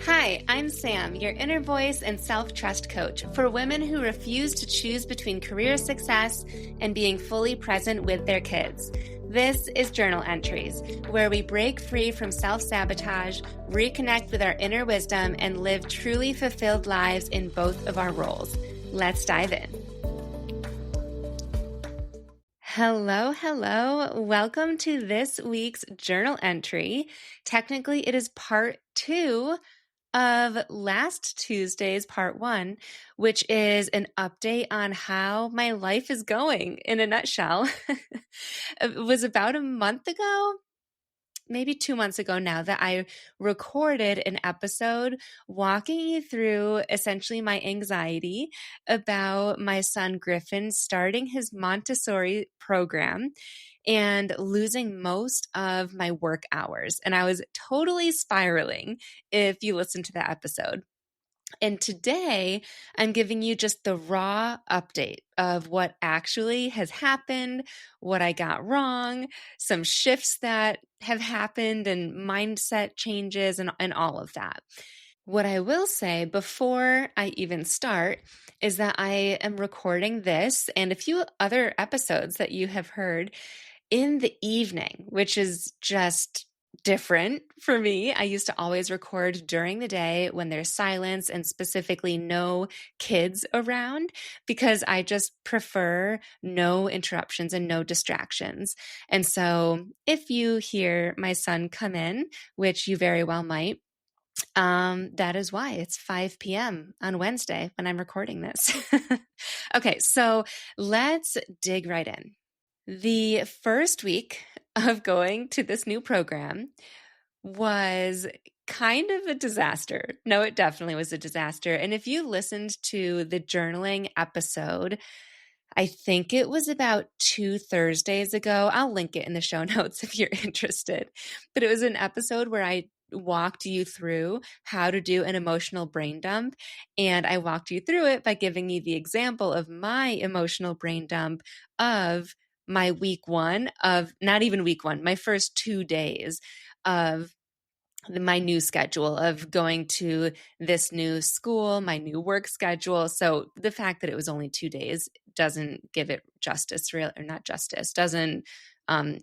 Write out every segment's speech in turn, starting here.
Hi, I'm Sam, your inner voice and self-trust coach for women who refuse to choose between career success and being fully present with their kids. This is Journal Entries, where we break free from self-sabotage, reconnect with our inner wisdom, and live truly fulfilled lives in both of our roles. Let's dive in. Hello. Welcome to this week's journal entry. Technically, it is part 2 of last Tuesday's part 1, which is an update on how my life is going in a nutshell. It was about a month ago, maybe 2 months ago now, that I recorded an episode walking you through essentially my anxiety about my son Griffin starting his Montessori program and losing most of my work hours. And I was totally spiraling if you listen to that episode. And today I'm giving you just the raw update of what actually has happened, what I got wrong, some shifts that have happened and mindset changes and all of that. What I will say before I even start is that I am recording this and a few other episodes that you have heard in the evening, which is just different for me. I used to always record during the day when there's silence and specifically no kids around because I just prefer no interruptions and no distractions. And so if you hear my son come in, which you very well might, that is why it's 5 p.m. on Wednesday when I'm recording this. Okay, so let's dig right in. The first week of going to this new program was kind of a disaster. No, it definitely was a disaster. And if you listened to the journaling episode, I think it was about 2 Thursdays ago. I'll link it in the show notes if you're interested. But it was an episode where I walked you through how to do an emotional brain dump. And I walked you through it by giving you the example of my emotional brain dump of my week 1 of not even week 1, my first 2 days of my new schedule of going to this new school, my new work schedule. So the fact that it was only 2 days doesn't give it justice, or not justice, doesn't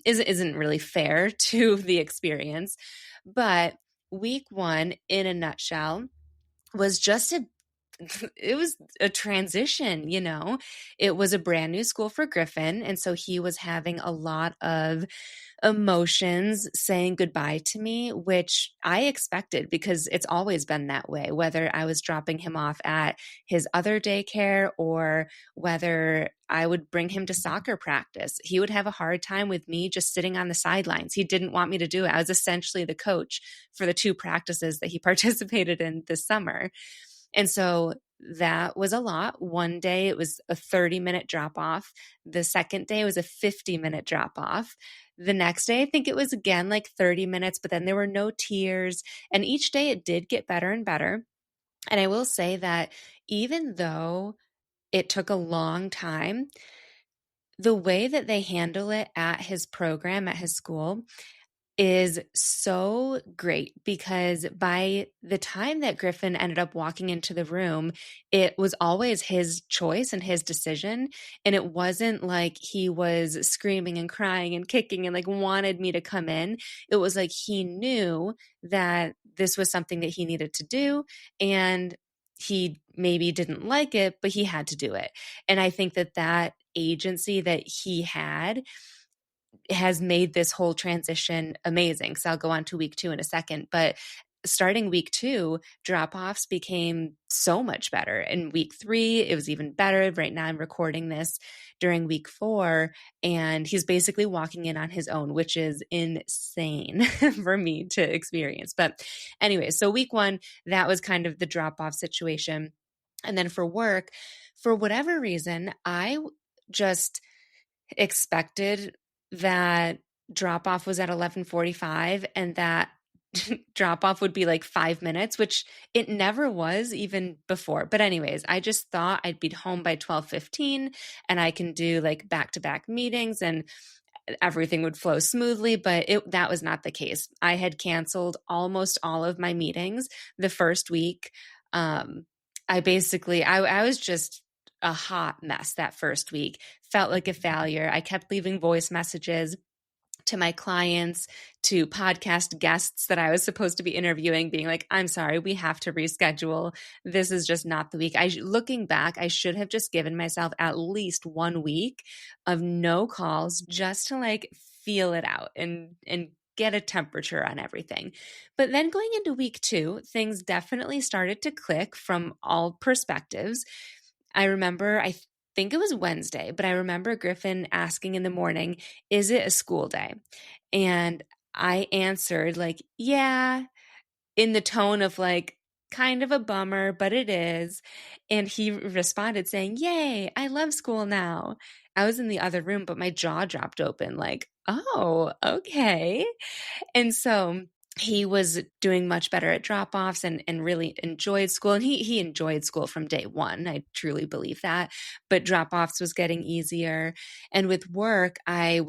isn't really fair to the experience. But week 1, in a nutshell, was just it was a transition, you know. It was a brand new school for Griffin, and so he was having a lot of emotions saying goodbye to me, which I expected because it's always been that way, whether I was dropping him off at his other daycare or whether I would bring him to soccer practice. He would have a hard time with me just sitting on the sidelines. He didn't want me to do it. I was essentially the coach for the 2 practices that he participated in this summer. And so that was a lot. One day it was a 30-minute drop off. The second day was a 50-minute drop off. The next day, I think it was again like 30 minutes, but then there were no tears. And each day it did get better and better. And I will say that even though it took a long time, the way that they handle it at his program, at his school, is so great because by the time that Griffin ended up walking into the room, it was always his choice and his decision. And it wasn't like he was screaming and crying and kicking and like wanted me to come in. It was like he knew that this was something that he needed to do. And he maybe didn't like it, but he had to do it. And I think that that agency that he had has made this whole transition amazing. So I'll go on to week 2 in a second, but starting week 2, drop-offs became so much better. In week 3, it was even better. Right now I'm recording this during week 4, and he's basically walking in on his own, which is insane for me to experience. But anyway, so week 1, that was kind of the drop-off situation. And then for work, for whatever reason, I just expected that drop off was at 11:45 and that drop off would be like 5 minutes, which it never was even before. But anyways, I just thought I'd be home by 12:15 and I can do like back-to-back meetings. And everything would flow smoothly, but that was not the case. I had canceled almost all of my meetings the first week. I was just a hot mess that first week, felt like a failure. I kept leaving voice messages to my clients, to podcast guests that I was supposed to be interviewing, being like, I'm sorry, we have to reschedule. This is just not the week. Looking back, I should have just given myself at least 1 week of no calls just to like feel it out and get a temperature on everything. But then going into week 2, things definitely started to click from all perspectives. I remember, I think it was Wednesday, but I remember Griffin asking in the morning, is it a school day? And I answered like, yeah, in the tone of like, kind of a bummer, but it is. And he responded saying, yay, I love school now. I was in the other room, but my jaw dropped open like, oh, okay. And so he was doing much better at drop-offs and really enjoyed school. And he enjoyed school from day one. I truly believe that. But drop-offs was getting easier. And with work, I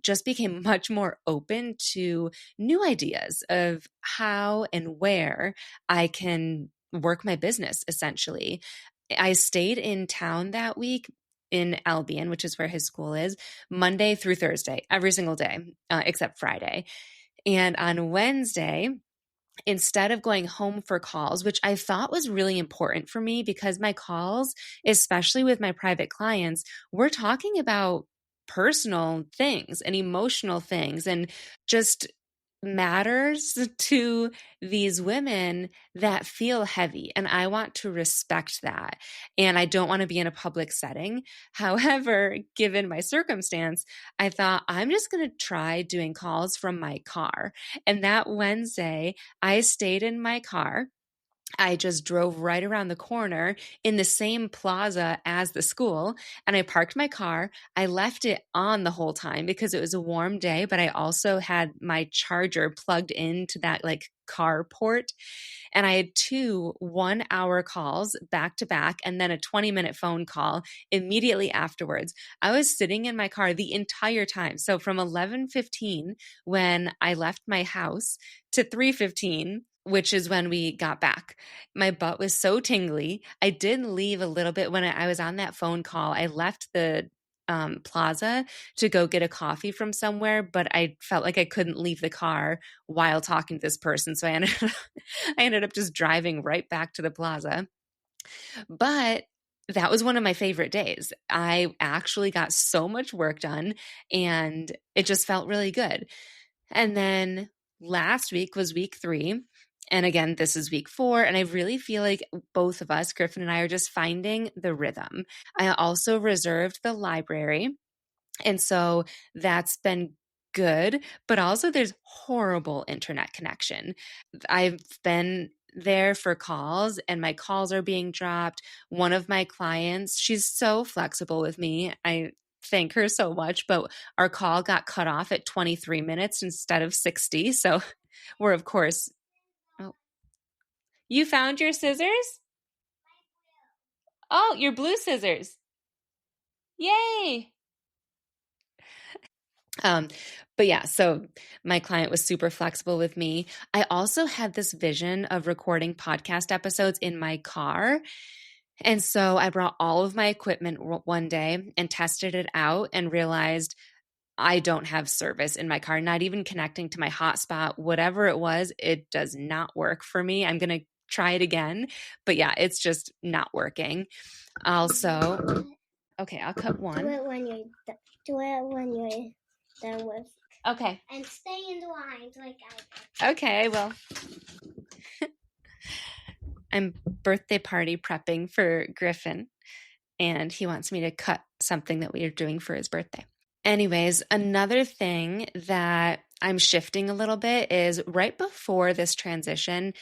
just became much more open to new ideas of how and where I can work my business, essentially. I stayed in town that week in Albion, which is where his school is, Monday through Thursday, every single day, except Friday. And on Wednesday, instead of going home for calls, which I thought was really important for me because my calls, especially with my private clients, we're talking about personal things and emotional things and just matters to these women that feel heavy. And I want to respect that. And I don't want to be in a public setting. However, given my circumstance, I thought I'm just going to try doing calls from my car. And that Wednesday, I stayed in my car. I just drove right around the corner in the same plaza as the school, and I parked my car. I left it on the whole time because it was a warm day, but I also had my charger plugged into that like car port. And I had 2 1-hour calls back to back and then a 20-minute phone call immediately afterwards. I was sitting in my car the entire time. So from 11:15 when I left my house to 3:15, which is when we got back. My butt was so tingly. I did leave a little bit when I was on that phone call. I left the plaza to go get a coffee from somewhere, but I felt like I couldn't leave the car while talking to this person. So I ended up just driving right back to the plaza. But that was one of my favorite days. I actually got so much work done and it just felt really good. And then last week was week 3. And again, this is week 4. And I really feel like both of us, Griffin and I, are just finding the rhythm. I also reserved the library. And so that's been good. But also, there's horrible internet connection. I've been there for calls and my calls are being dropped. One of my clients, she's so flexible with me. I thank her so much, but our call got cut off at 23 minutes instead of 60. So we're, of course, oh, you found your scissors? Oh, your blue scissors. Yay. But yeah, so my client was super flexible with me. I also had this vision of recording podcast episodes in my car. And so I brought all of my equipment one day and tested it out and realized I don't have service in my car, not even connecting to my hotspot, whatever it was, it does not work for me. I'm going to try it again. But yeah, it's just not working. Also, okay, I'll cut one. Do it when you're done with. Okay. And stay in the lines like I did. Okay, well, I'm birthday party prepping for Griffin, and he wants me to cut something that we are doing for his birthday. Anyways, another thing that I'm shifting a little bit is right before this transition,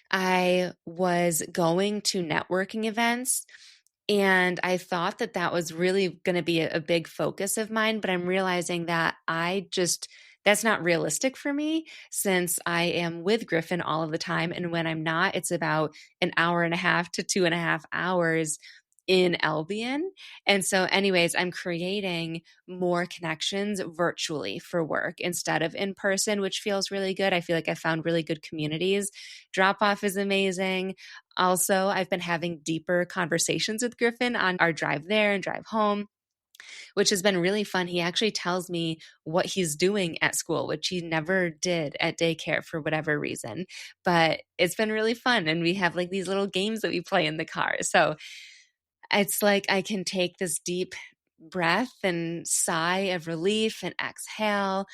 I was going to networking events. And I thought that that was really going to be a big focus of mine, but I'm realizing that that's not realistic for me since I am with Griffin all of the time. And when I'm not, it's about an hour and a half to 2.5 hours in Albion. And so anyways, I'm creating more connections virtually for work instead of in person, which feels really good. I feel like I found really good communities. Drop off is amazing. Also, I've been having deeper conversations with Griffin on our drive there and drive home, which has been really fun. He actually tells me what he's doing at school, which he never did at daycare for whatever reason. But it's been really fun. And we have like these little games that we play in the car. So it's like I can take this deep breath and sigh of relief and exhale.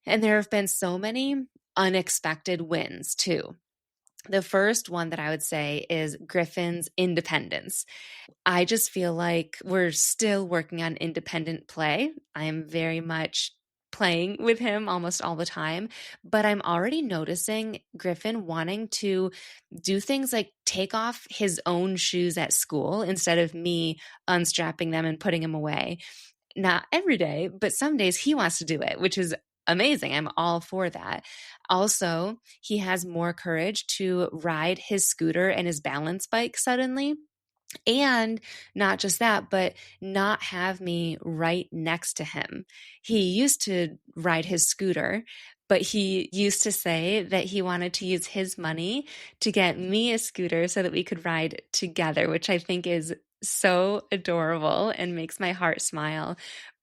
And there have been so many unexpected wins too. The first one that I would say is Griffin's independence. I just feel like we're still working on independent play. I am very much playing with him almost all the time, but I'm already noticing Griffin wanting to do things like take off his own shoes at school instead of me unstrapping them and putting them away. Not every day, but some days he wants to do it, which is amazing. I'm all for that. Also, he has more courage to ride his scooter and his balance bike suddenly. And not just that, but not have me right next to him. He used to ride his scooter, but he used to say that he wanted to use his money to get me a scooter so that we could ride together, which I think is so adorable and makes my heart smile,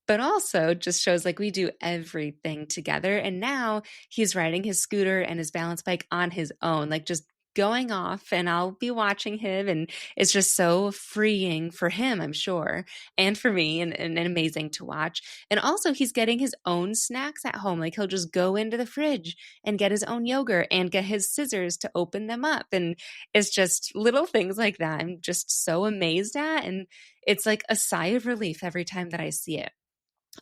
but also just shows like we do everything together. And now he's riding his scooter and his balance bike on his own, like just going off, and I'll be watching him. And it's just so freeing for him, I'm sure, and for me, and amazing to watch. And also, he's getting his own snacks at home. Like he'll just go into the fridge and get his own yogurt and get his scissors to open them up. And it's just little things like that I'm just so amazed at. And it's like a sigh of relief every time that I see it.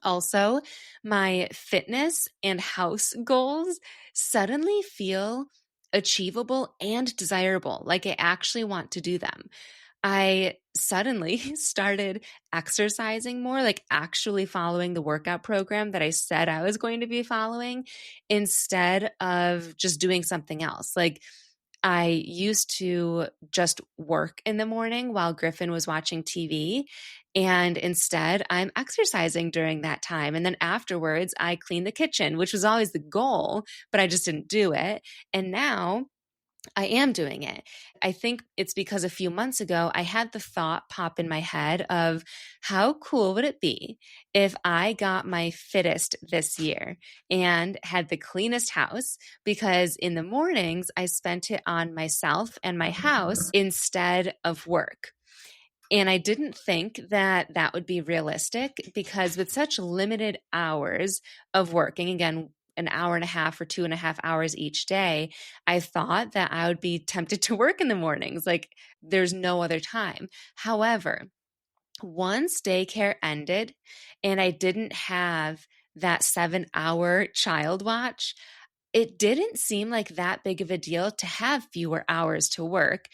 Also, my fitness and house goals suddenly feel achievable and desirable. Like I actually want to do them. I suddenly started exercising more, like actually following the workout program that I said I was going to be following instead of just doing something else. Like I used to just work in the morning while Griffin was watching TV. And instead, I'm exercising during that time. And then afterwards, I clean the kitchen, which was always the goal, but I just didn't do it. And now I am doing it. I think it's because a few months ago, I had the thought pop in my head of how cool would it be if I got my fittest this year and had the cleanest house, because in the mornings, I spent it on myself and my house instead of work. And I didn't think that that would be realistic because with such limited hours of working, again, an hour and a half or 2.5 hours each day, I thought that I would be tempted to work in the mornings. Like there's no other time. However, once daycare ended and I didn't have that 7 hour child watch, it didn't seem like that big of a deal to have fewer hours to work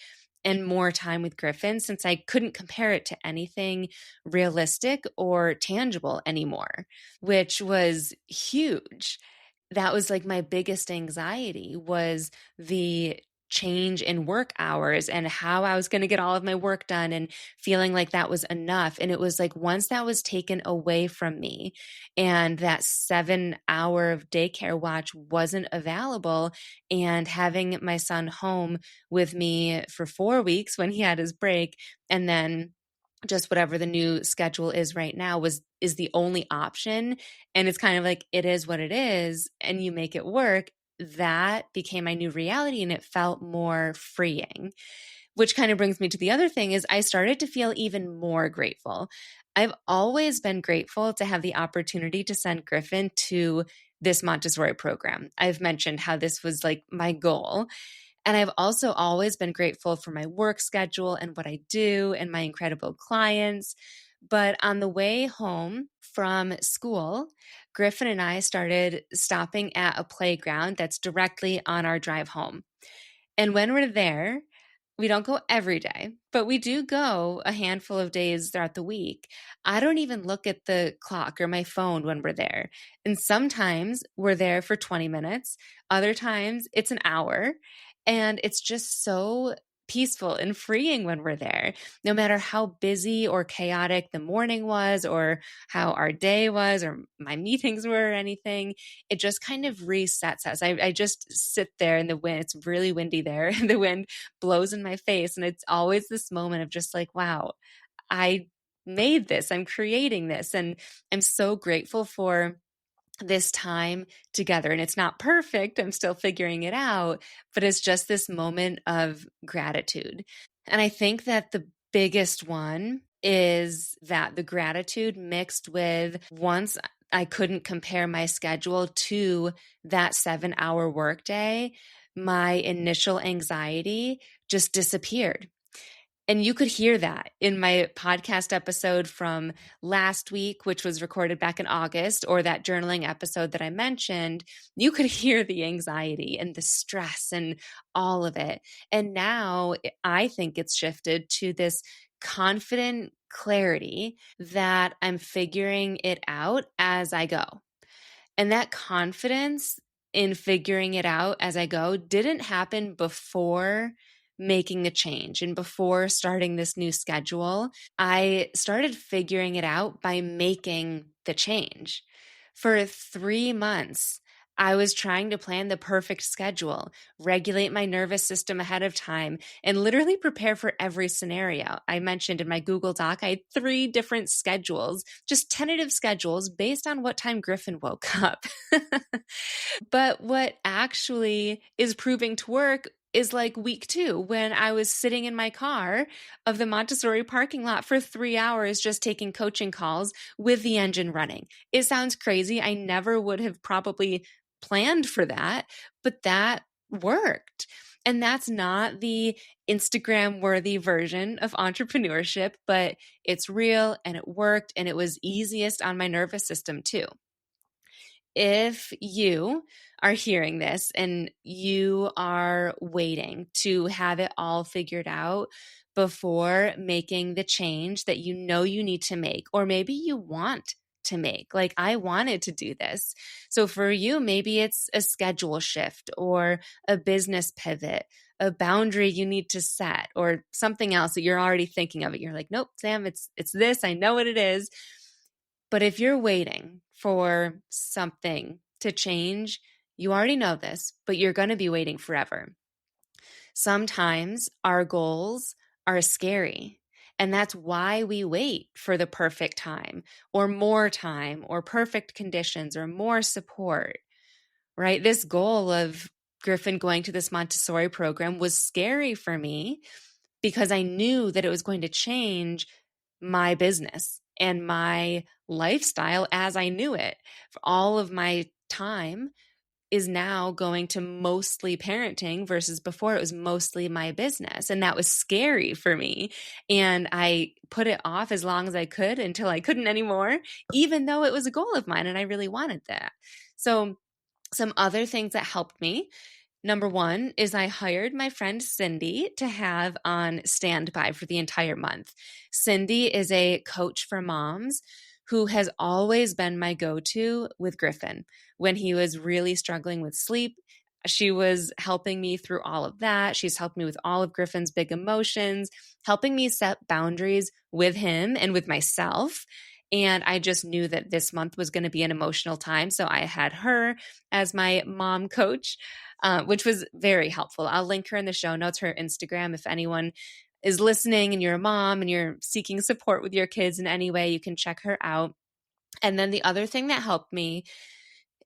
and more time with Griffin, since I couldn't compare it to anything realistic or tangible anymore, which was huge. That was like my biggest anxiety, was the change in work hours and how I was going to get all of my work done and feeling like that was enough. And it was like once that was taken away from me and that 7 hour of daycare watch wasn't available, and having my son home with me for 4 weeks when he had his break, and then just whatever the new schedule is right now is the only option, and it's kind of like it is what it is and you make it work, that became my new reality and it felt more freeing. Which kind of brings me to the other thing, is I started to feel even more grateful. I've always been grateful to have the opportunity to send Griffin to this Montessori program. I've mentioned how this was like my goal. And I've also always been grateful for my work schedule and what I do and my incredible clients. But on the way home from school, Griffin and I started stopping at a playground that's directly on our drive home. And when we're there, we don't go every day, but we do go a handful of days throughout the week. I don't even look at the clock or my phone when we're there. And sometimes we're there for 20 minutes, other times it's an hour. And it's just so peaceful and freeing when we're there. No matter how busy or chaotic the morning was, or how our day was, or my meetings were, or anything, it just kind of resets us. I just sit there in the wind. It's really windy there, and the wind blows in my face. And it's always this moment of just like, wow, I made this, I'm creating this. And I'm so grateful for this time together. And it's not perfect, I'm still figuring it out, but it's just this moment of gratitude. And I think that the biggest one is that the gratitude mixed with, once I couldn't compare my schedule to that 7-hour workday, my initial anxiety just disappeared. And you could hear that in my podcast episode from last week, which was recorded back in August, or that journaling episode that I mentioned. You could hear the anxiety and the stress and all of it. And now I think it's shifted to this confident clarity that I'm figuring it out as I go. And that confidence in figuring it out as I go didn't happen before making the change and before starting this new schedule. I started figuring it out by making the change. For 3 months, I was trying to plan the perfect schedule, regulate my nervous system ahead of time, and literally prepare for every scenario. I mentioned in my Google Doc, I had 3 different schedules, just tentative schedules based on what time Griffin woke up. But what actually is proving to work is like week 2, when I was sitting in my car of the Montessori parking lot for 3 hours just taking coaching calls with the engine running. It sounds crazy. I never would have probably planned for that, but that worked. And that's not the Instagram worthy version of entrepreneurship, but it's real and it worked, and it was easiest on my nervous system too. If you are hearing this and you are waiting to have it all figured out before making the change that you know you need to make, or maybe you want to make, like I wanted to do this. So for you, maybe it's a schedule shift or a business pivot, a boundary you need to set, or something else that you're already thinking of it. You're like, nope, Sam, it's this. I know what it is. But if you're waiting for something to change, you already know this, but you're going to be waiting forever. Sometimes our goals are scary. And that's why we wait for the perfect time, or perfect conditions, or more support, right? This goal of Griffin going to this Montessori program was scary for me because I knew that it was going to change my business and my lifestyle as I knew it. For all of my time is now going to mostly parenting, versus before it was mostly my business. And that was scary for me. And I put it off as long as I could until I couldn't anymore, even though it was a goal of mine and I really wanted that. So some other things that helped me. Number 1 is I hired my friend Cindy to have on standby for the entire month. Cindy is a coach for moms who has always been my go-to with Griffin. When he was really struggling with sleep, she was helping me through all of that. She's helped me with all of Griffin's big emotions, helping me set boundaries with him and with myself. And I just knew that this month was going to be an emotional time. So I had her as my mom coach, which was very helpful. I'll link her in the show notes, her Instagram. If anyone is listening and you're a mom and you're seeking support with your kids in any way, you can check her out. And then the other thing that helped me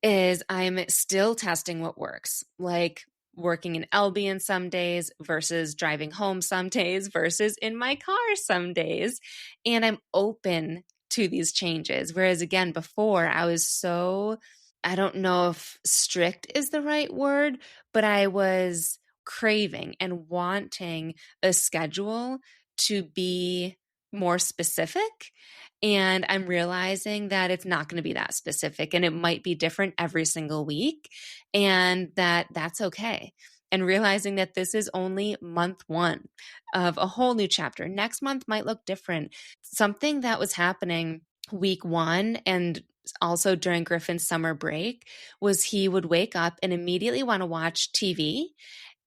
is I'm still testing what works, like working in Albion some days versus driving home some days versus in my car some days. And I'm open to these changes. Whereas again, before I was so, I don't know if strict is the right word, but I was craving and wanting a schedule to be more specific. And I'm realizing that it's not going to be that specific, and it might be different every single week, and that's okay. And realizing that this is only month 1 of a whole new chapter. Next month might look different. Something that was happening week 1 and also during Griffin's summer break was he would wake up and immediately want to watch TV.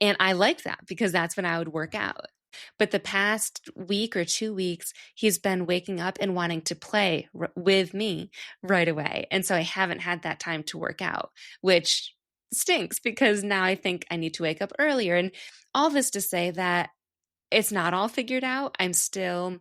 And I liked that because that's when I would work out. But the past week or 2 weeks, he's been waking up and wanting to play with me right away. And so I haven't had that time to work out, which stinks because now I think I need to wake up earlier. And all this to say that it's not all figured out. I'm still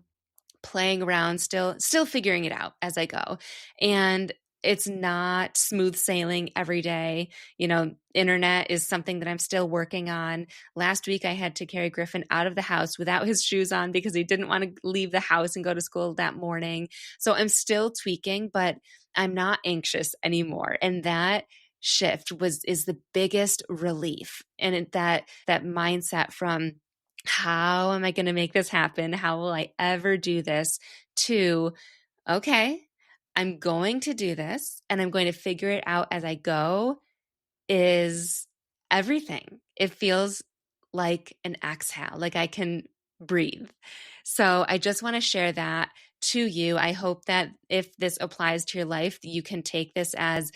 playing around, still figuring it out as I go. And it's not smooth sailing every day. Internet is something that I'm still working on. Last week, I had to carry Griffin out of the house without his shoes on because he didn't want to leave the house and go to school that morning. So I'm still tweaking, but I'm not anxious anymore. And that shift is the biggest relief. And that mindset from, how am I going to make this happen? How will I ever do this? To, okay, I'm going to do this and I'm going to figure it out as I go, is everything. It feels like an exhale, like I can breathe. So I just want to share that to you. I hope that if this applies to your life, you can take this as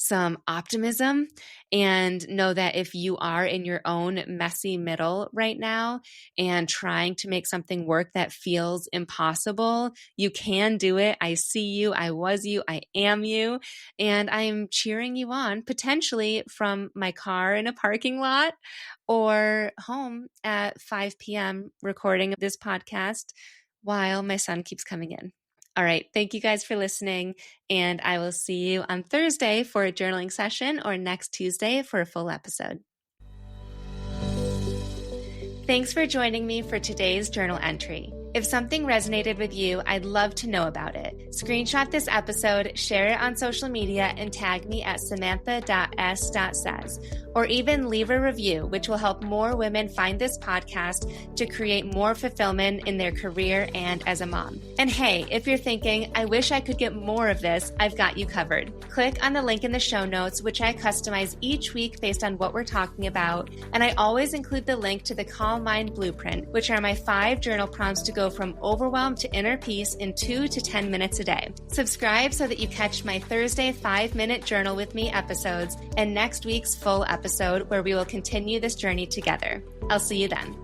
some optimism and know that if you are in your own messy middle right now and trying to make something work that feels impossible, you can do it. I see you. I was you. I am you. And I'm cheering you on, potentially from my car in a parking lot or home at 5 p.m. recording this podcast while my son keeps coming in. All right. Thank you guys for listening. And I will see you on Thursday for a journaling session or next Tuesday for a full episode. Thanks for joining me for today's journal entry. If something resonated with you, I'd love to know about it. Screenshot this episode, share it on social media, and tag me at samantha.s.says. Or even leave a review, which will help more women find this podcast to create more fulfillment in their career and as a mom. And hey, if you're thinking, I wish I could get more of this, I've got you covered. Click on the link in the show notes, which I customize each week based on what we're talking about. And I always include the link to the Calm Mind Blueprint, which are my 5 journal prompts to go from overwhelm to inner peace in 2 to 10 minutes a day. Subscribe so that you catch my Thursday 5-minute journal with me episodes and next week's full episode where we will continue this journey together. I'll see you then.